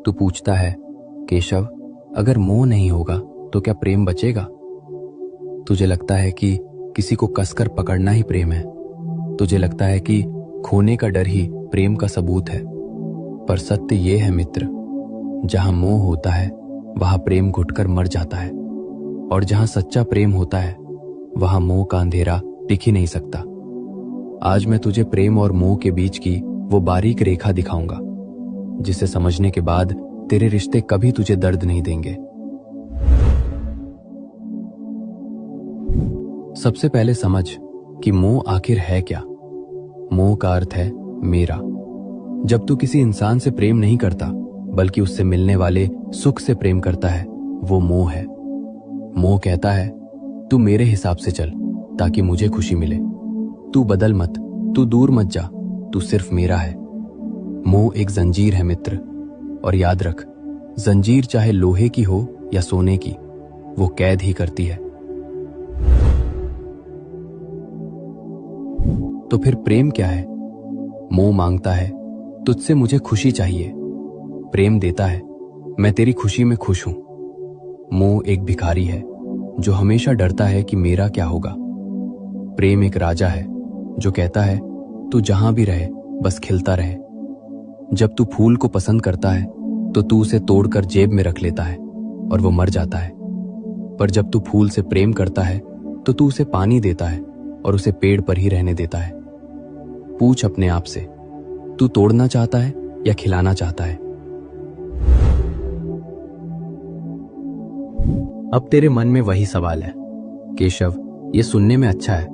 तू पूछता है, केशव, अगर मोह नहीं होगा तो क्या प्रेम बचेगा? तुझे लगता है कि किसी को कसकर पकड़ना ही प्रेम है। तुझे लगता है कि खोने का डर ही प्रेम का सबूत है। पर सत्य ये है मित्र, जहां मोह होता है वहां प्रेम घुटकर मर जाता है, और जहां सच्चा प्रेम होता है वहां मोह का अंधेरा टिक ही नहीं सकता। आज मैं तुझे प्रेम और मोह के बीच की वो बारीक रेखा दिखाऊंगा, जिसे समझने के बाद तेरे रिश्ते कभी तुझे दर्द नहीं देंगे। सबसे पहले समझ कि मोह आखिर है क्या। मोह का अर्थ है मेरा। जब तू किसी इंसान से प्रेम नहीं करता बल्कि उससे मिलने वाले सुख से प्रेम करता है, वो मोह है। मोह कहता है, तू मेरे हिसाब से चल ताकि मुझे खुशी मिले। तू बदल मत, तू दूर मत जा, तू सिर्फ मेरा है। मोह एक जंजीर है मित्र, और याद रख, जंजीर चाहे लोहे की हो या सोने की, वो कैद ही करती है। तो फिर प्रेम क्या है? मोह मांगता है, तुझसे मुझे खुशी चाहिए। प्रेम देता है, मैं तेरी खुशी में खुश हूं। मोह एक भिखारी है जो हमेशा डरता है कि मेरा क्या होगा। प्रेम एक राजा है जो कहता है, तू जहां भी रहे बस खिलता रहे। जब तू फूल को पसंद करता है तो तू उसे तोड़कर जेब में रख लेता है और वो मर जाता है। पर जब तू फूल से प्रेम करता है तो तू उसे पानी देता है और उसे पेड़ पर ही रहने देता है। पूछ अपने आप से, तू तोड़ना चाहता है या खिलाना चाहता है? अब तेरे मन में वही सवाल है, केशव, ये सुनने में अच्छा है,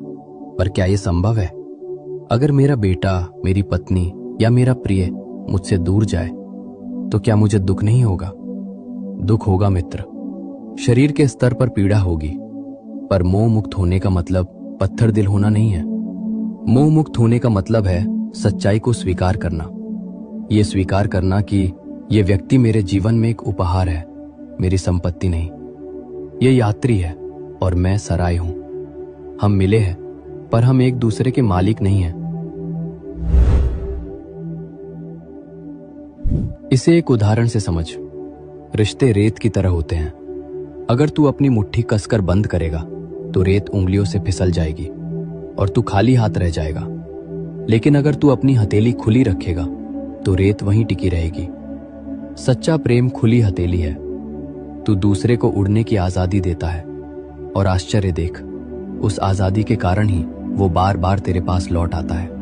पर क्या ये संभव है? अगर मेरा बेटा, मेरी पत्नी या मेरा प्रिय मुझसे दूर जाए तो क्या मुझे दुख नहीं होगा? दुख होगा मित्र, शरीर के स्तर पर पीड़ा होगी, पर मोह मुक्त होने का मतलब पत्थर दिल होना नहीं है। मोह मुक्त होने का मतलब है सच्चाई को स्वीकार करना। ये स्वीकार करना कि ये व्यक्ति मेरे जीवन में एक उपहार है, मेरी संपत्ति नहीं। ये यात्री है और मैं सराय हूं। हम मिले हैं पर हम एक दूसरे के मालिक नहीं हैं। इसे एक उदाहरण से समझ। रिश्ते रेत की तरह होते हैं। अगर तू अपनी मुट्ठी कसकर बंद करेगा तो रेत उंगलियों से फिसल जाएगी और तू खाली हाथ रह जाएगा। लेकिन अगर तू अपनी हथेली खुली रखेगा तो रेत वहीं टिकी रहेगी। सच्चा प्रेम खुली हथेली है। तू दूसरे को उड़ने की आजादी देता है, और आश्चर्य देख, उस आजादी के कारण ही वो बार बार तेरे पास लौट आता है।